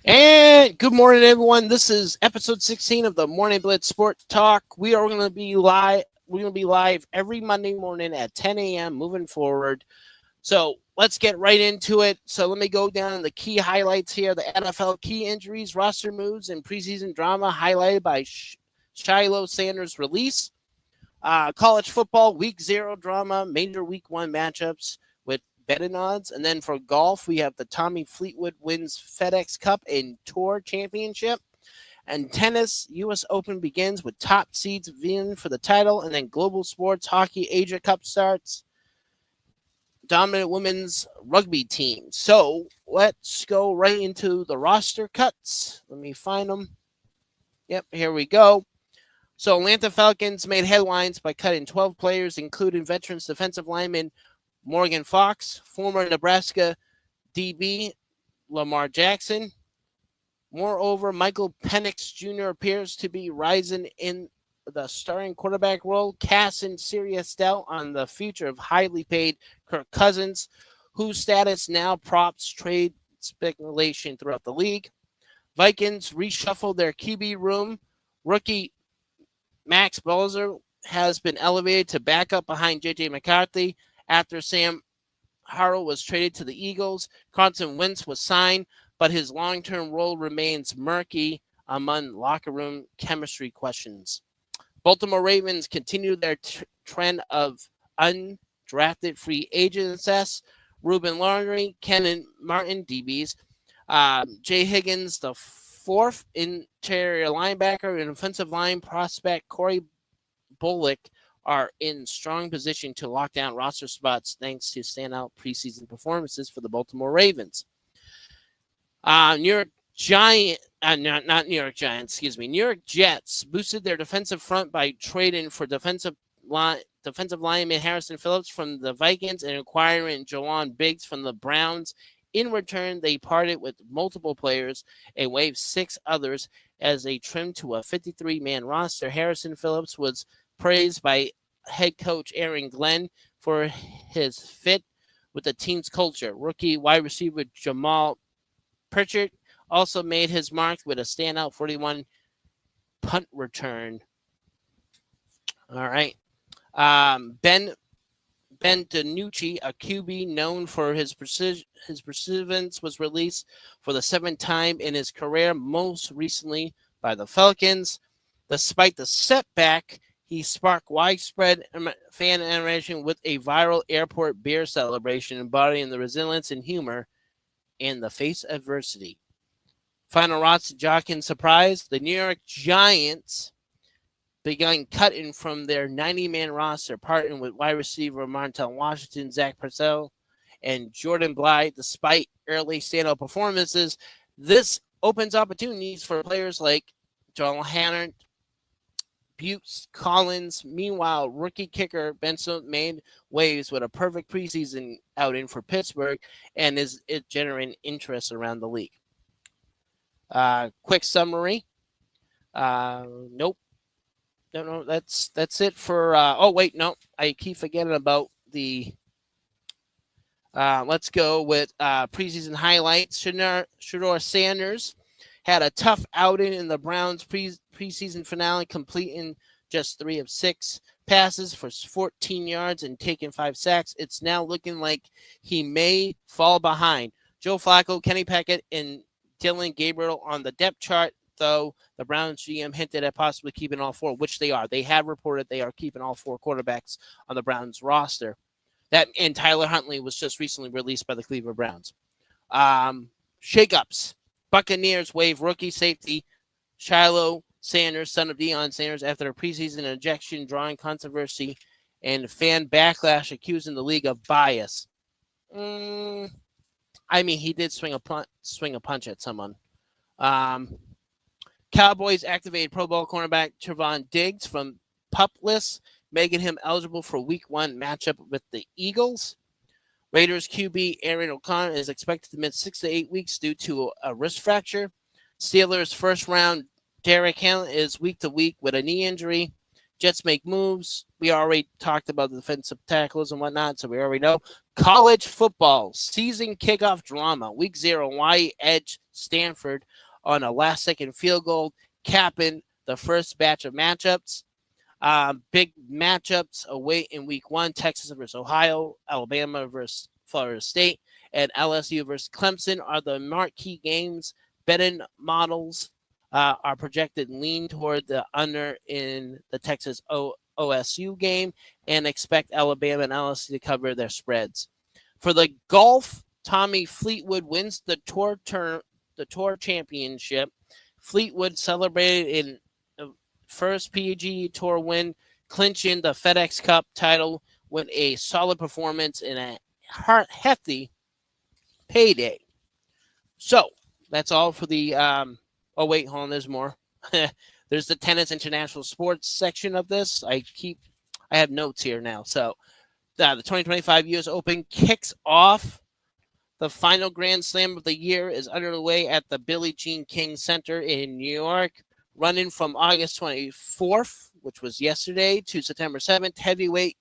And good morning, everyone. This is episode 16 of the Morning Blitz Sport Talk. We are going to be live. We're going to be live every Monday morning at 10 a.m. moving forward. So let's get right into it. So let me go down the key highlights here. The NFL key injuries, roster moves, and preseason drama highlighted by Shilo Sanders' release. College football, week 0 drama, major week 1 matchups with betting odds. And then for golf, we have the Tommy Fleetwood wins FedEx Cup and Tour Championship. And tennis, U.S. Open begins with top seeds vying for the title. And then global sports, hockey, Asia Cup starts. Dominant women's rugby team. So let's go right into the roster cuts. Let me find them. Yep, here we go. So Atlanta Falcons made headlines by cutting 12 players, including veterans defensive lineman Morgan Fox, former Nebraska DB Lamar Jackson. Moreover, Michael Penix Jr. appears to be rising in the starting quarterback role, casting serious doubt on the future of highly paid Kirk Cousins, whose status now prompts trade speculation throughout the league. Vikings reshuffled their QB room. Rookie Max Bolzer has been elevated to backup behind J.J. McCarthy after Sam Harrell was traded to the Eagles. Carson Wentz was signed, but his long-term role remains murky among locker room chemistry questions. Baltimore Ravens continue their trend of undrafted free agents. Ruben Laundrie, Kenan Martin, DBs. Jay Higgins, the fourth interior linebacker, and offensive line prospect Corey Bullock are in strong position to lock down roster spots thanks to standout preseason performances for the Baltimore Ravens. New York Jets boosted their defensive front by trading for defensive lineman Harrison Phillips from the Vikings and acquiring Jawan Biggs from the Browns. In return, they parted with multiple players and waived 6 others as they trimmed to a 53-man roster. Harrison Phillips was praised by head coach Aaron Glenn for his fit with the team's culture. Rookie wide receiver Jamal Pritchard also made his mark with a standout 41 punt return. All right. Ben DiNucci, a QB known for his perseverance, was released for the 7th time in his career, most recently by the Falcons. Despite the setback, he sparked widespread fan animation with a viral airport beer celebration embodying the resilience and humor in the face of adversity. Final roster jockeying surprise, the New York Giants began cutting from their 90-man roster, partnering with wide receiver Martel Washington, Zach Purcell, and Jordan Blythe. Despite early standout performances, this opens opportunities for players like Joel Hannard, Butts, Collins. Meanwhile, rookie kicker Benson made waves with a perfect preseason outing for Pittsburgh and is generating interest around the league. Quick summary. Nope. No, that's it for. I keep forgetting about the. Let's go with preseason highlights. Shilo Sanders had a tough outing in the Browns preseason finale, completing just 3 of 6 passes for 14 yards and taking 5 sacks. It's now looking like he may fall behind Joe Flacco, Kenny Pickett, and Dylan Gabriel on the depth chart, though the Browns GM hinted at possibly keeping all 4, which they are. They have reported they are keeping all 4 quarterbacks on the Browns roster. And Tyler Huntley was just recently released by the Cleveland Browns. Shakeups. Buccaneers waive rookie safety Shilo Sanders, son of Deion Sanders, after a preseason ejection drawing controversy and fan backlash accusing the league of bias. He did swing a punch at someone. Cowboys activated Pro Bowl cornerback Trevon Diggs from PUP list, making him eligible for Week 1 matchup with the Eagles. Raiders QB Aaron O'Connor is expected to miss 6 to 8 weeks due to a wrist fracture. Steelers first round Derek Henry is week to week with a knee injury. Jets make moves. We already talked about the defensive tackles and whatnot, so we already know. College football season kickoff drama. Week 0, Hawaii edge Stanford on a last-second field goal, capping the first batch of matchups. Big matchups away in week 1, Texas versus Ohio, Alabama versus Florida State, and LSU versus Clemson are the marquee games. Betting models are projected lean toward the under in the Texas OSU game and expect Alabama and LSU to cover their spreads. For the golf, Tommy Fleetwood wins the tour championship. Fleetwood celebrated in first PGA Tour win, clinching the FedEx Cup title with a solid performance in a hefty payday. So that's all for the. Oh wait, hold on. There's more. There's the tennis international sports section of this. I have notes here now. So the 2025 U.S. Open kicks off. The final Grand Slam of the year is underway at the Billie Jean King Center in New York, running from August 24th, which was yesterday, to September 7th. Heavyweight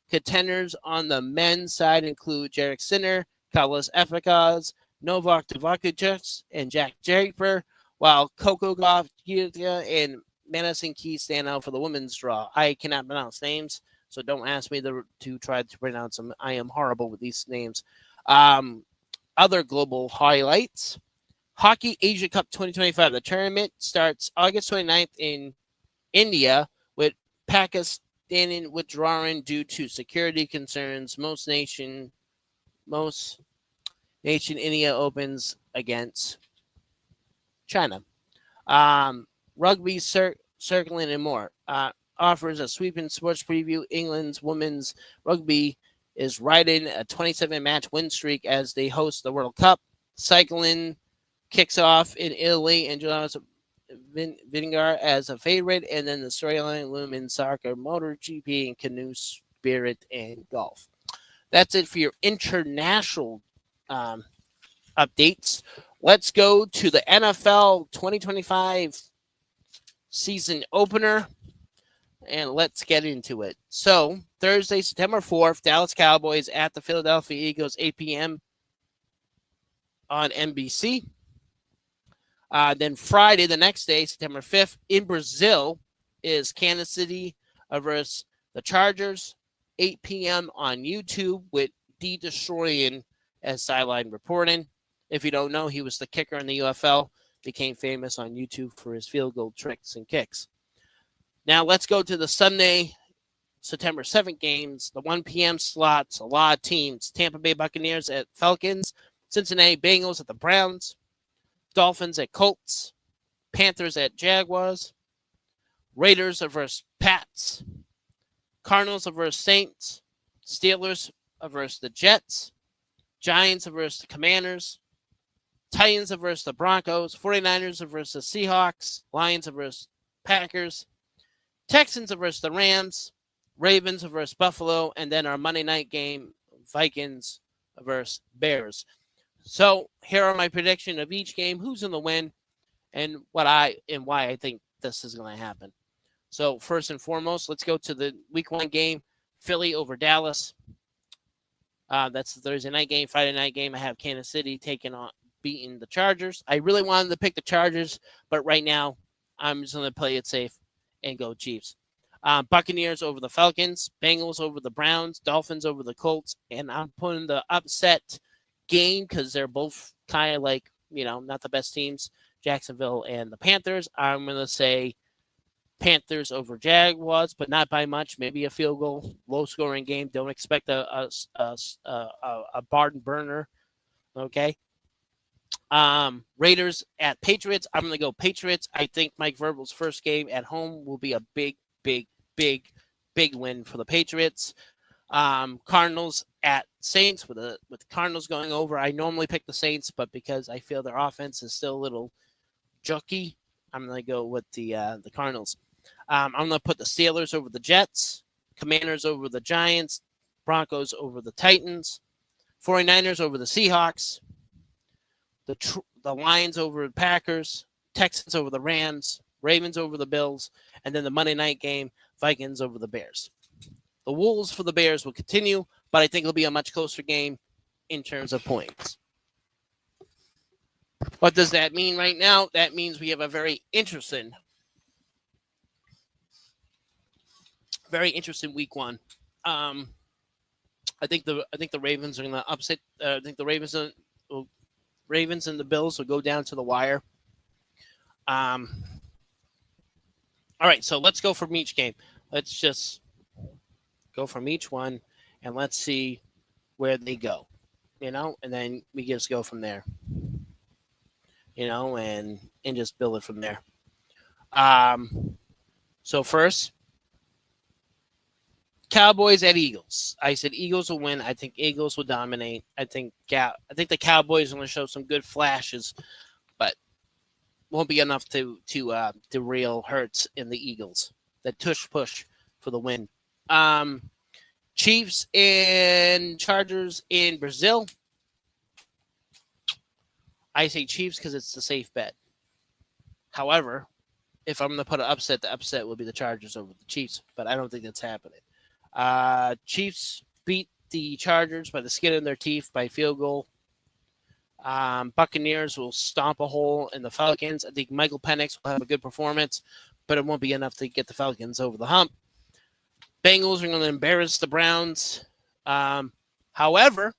contenders on the men's side include Jarek Sinner, Carlos Efekaz, Novak Djokovic, and Jack Draper, while Coco Gauff and Madison Keys stand out for the women's draw. I cannot pronounce names, so don't ask me to try to pronounce them. I am horrible with these names. Other global highlights. Hockey Asia Cup 2025. The tournament starts August 29th in India, with Pakistan withdrawing due to security concerns. Most nation India opens against China. Rugby circling and more. Offers a sweeping sports preview. England's women's rugby is riding a 27-match win streak as they host the World Cup. Cycling kicks off in Italy and Jonas Vingegaard as a favorite, and then the storyline women's soccer, MotoGP, and canoe, spirit, and golf. That's it for your international updates. Let's go to the NFL 2025 season opener, and let's get into it. So, Thursday, September 4th, Dallas Cowboys at the Philadelphia Eagles, 8 p.m. on NBC. Then Friday, the next day, September 5th, in Brazil, is Kansas City versus the Chargers, 8 p.m. on YouTube with D. Destroyan as sideline reporting. If you don't know, he was the kicker in the UFL, became famous on YouTube for his field goal tricks and kicks. Now let's go to the Sunday, September 7th games, the 1 p.m. slots, a lot of teams. Tampa Bay Buccaneers at Falcons, Cincinnati Bengals at the Browns, Dolphins at Colts, Panthers at Jaguars, Raiders versus Pats, Cardinals versus Saints, Steelers versus the Jets, Giants versus the Commanders, Titans versus the Broncos, 49ers versus the Seahawks, Lions versus Packers, Texans versus the Rams, Ravens versus Buffalo, and then our Monday night game, Vikings versus Bears. So here are my prediction of each game, who's going to win, and why I think this is going to happen. So first and foremost, let's go to the Week 1 game, Philly over Dallas. That's the Thursday night game. Friday night game, I have Kansas City beating the Chargers. I really wanted to pick the Chargers, but right now I'm just going to play it safe and go Chiefs. Buccaneers over the Falcons, Bengals over the Browns, Dolphins over the Colts, and I'm putting the upset game because they're both kind of like, not the best teams, Jacksonville and the Panthers. I'm going to say Panthers over Jaguars, but not by much. Maybe a field goal, low-scoring game. Don't expect a barn burner. Okay. Raiders at Patriots. I'm going to go Patriots. I think Mike Vrabel's first game at home will be a big win for the Patriots. Cardinals at Saints with the Cardinals going over. I normally pick the Saints, but because I feel their offense is still a little jokey, I'm going to go with the Cardinals. I'm going to put the Steelers over the Jets, Commanders over the Giants, Broncos over the Titans, 49ers over the Seahawks, the Lions over the Packers, Texans over the Rams, Ravens over the Bills, and then the Monday night game, Vikings over the Bears. The Wolves for the Bears will continue, but I think it'll be a much closer game in terms of points. What does that mean right now? That means we have a very interesting week one. I think the Ravens are going to upset. I think the Ravens and the Bills will go down to the wire. All right, so let's go from each game. Let's just go from each one, and let's see where they go. And then we just go from there. And just build it from there. So first, Cowboys at Eagles. I said Eagles will win. I think Eagles will dominate. I think the Cowboys are going to show some good flashes, but won't be enough to derail Hurts in the Eagles. The tush push for the win. Chiefs and Chargers in Brazil. I say Chiefs because it's the safe bet. However, if I'm going to put an upset, the upset will be the Chargers over the Chiefs, but I don't think that's happening. Chiefs beat the Chargers by the skin of their teeth by field goal. Buccaneers will stomp a hole in the Falcons. I think Michael Penix will have a good performance, but it won't be enough to get the Falcons over the hump. Bengals are going to embarrass the Browns. However,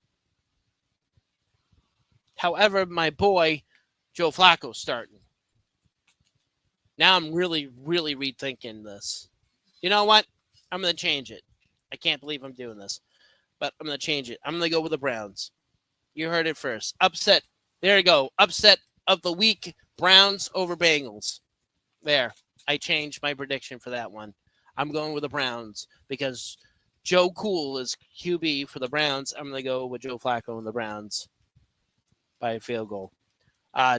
my boy Joe Flacco's starting. Now I'm really, really rethinking this. You know what? I'm going to change it. I can't believe I'm doing this, but I'm going to change it. I'm going to go with the Browns. You heard it first. Upset. There you go. Upset of the week. Browns over Bengals. There. I changed my prediction for that one. I'm going with the Browns because Joe Cool is QB for the Browns. I'm going to go with Joe Flacco and the Browns by a field goal.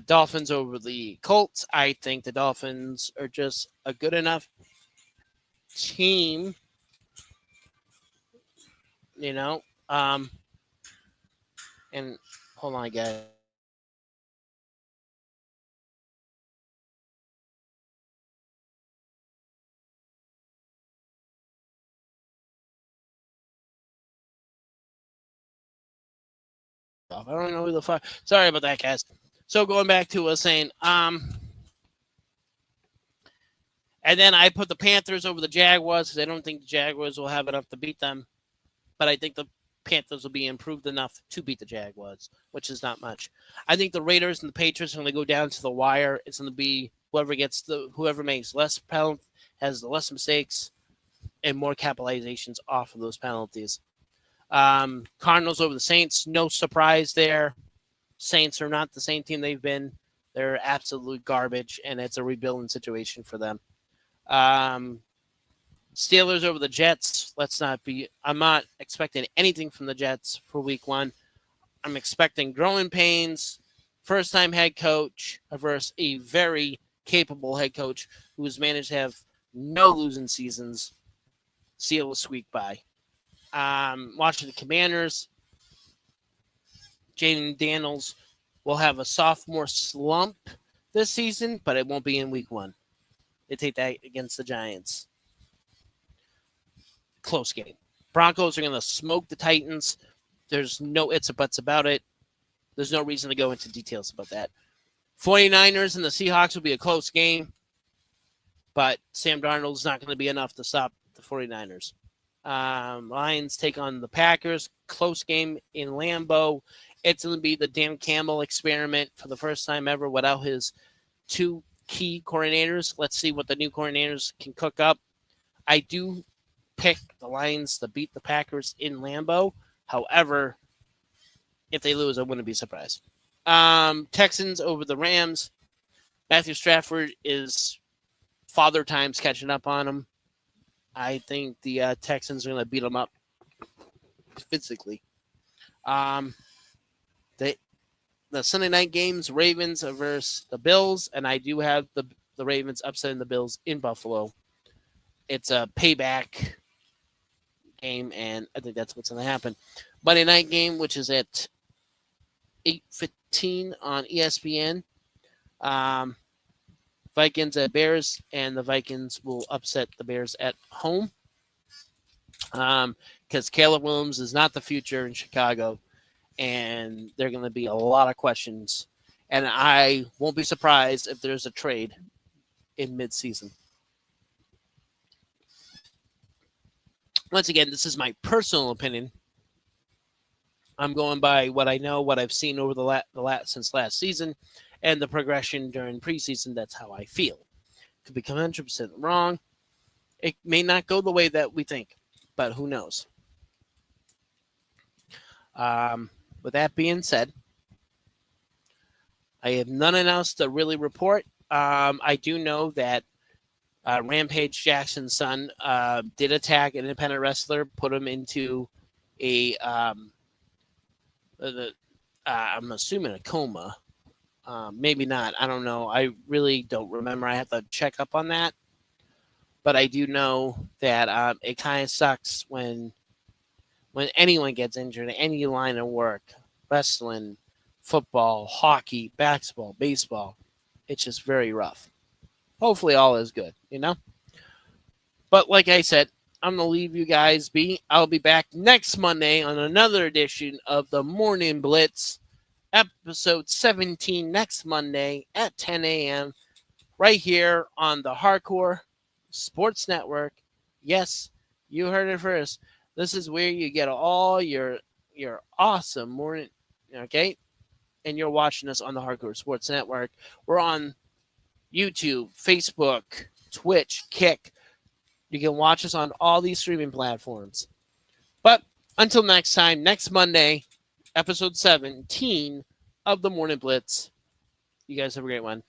Dolphins over the Colts. I think the Dolphins are just a good enough team. And hold on, guys. I don't know who the fuck. Sorry about that, guys. So going back to what I was saying, and then I put the Panthers over the Jaguars because I don't think the Jaguars will have enough to beat them, but I think the Panthers will be improved enough to beat the Jaguars, which is not much. I think the Raiders and the Patriots are going to go down to the wire. It's going to be whoever makes less penalties, has the less mistakes, and more capitalizations off of those penalties. Cardinals over the Saints, no surprise there. Saints are not the same team they've been. They're absolute garbage, and it's a rebuilding situation for them. Steelers over the Jets. I'm not expecting anything from the Jets for week one. I'm expecting growing pains, first-time head coach versus a very capable head coach who has managed to have no losing seasons. Seal a squeak by. Watching the Commanders. Jaden Daniels will have a sophomore slump this season, but it won't be in week one. They take that against the Giants. Close game. Broncos are going to smoke the Titans. There's no ifs or buts about it. There's no reason to go into details about that. 49ers and the Seahawks will be a close game, but Sam Darnold is not going to be enough to stop the 49ers. Lions take on the Packers. Close game in Lambeau. It's going to be the Dan Campbell experiment for the first time ever without his two key coordinators. Let's see what the new coordinators can cook up. I do pick the Lions to beat the Packers in Lambeau. However, if they lose, I wouldn't be surprised. Texans over the Rams. Matthew Stafford is father time's catching up on him. I think the Texans are going to beat them up physically. The Sunday night games, Ravens versus the Bills, and I do have the Ravens upsetting the Bills in Buffalo. It's a payback game, and I think that's what's going to happen. Monday night game, which is at 8:15 on ESPN. Vikings at Bears, and the Vikings will upset the Bears at home. Because Caleb Williams is not the future in Chicago, and there are going to be a lot of questions. And I won't be surprised if there's a trade in midseason. Once again, this is my personal opinion. I'm going by what I know, what I've seen over since last season, and the progression during preseason. That's how I feel. Could be 100% wrong. It may not go the way that we think, but who knows? With that being said, I have nothing else to really report. I do know that Rampage Jackson's son did attack an independent wrestler, put him into a I'm assuming a coma. Maybe not. I don't know. I really don't remember. I have to check up on that. But I do know that it kind of sucks when anyone gets injured in any line of work, wrestling, football, hockey, basketball, baseball. It's just very rough. Hopefully all is good, you know? But like I said, I'm going to leave you guys be. I'll be back next Monday on another edition of the Morning Blitz, episode 17, next Monday at 10 a.m. right here on the Hardcore Sports Network. Yes, you heard it first. This is where you get all your awesome morning, okay? And you're watching us on the Hardcore Sports Network. We're on YouTube, Facebook, Twitch, Kick. You can watch us on all these streaming platforms. But until next time, next Monday, episode 17 of the Morning Blitz. You guys have a great one.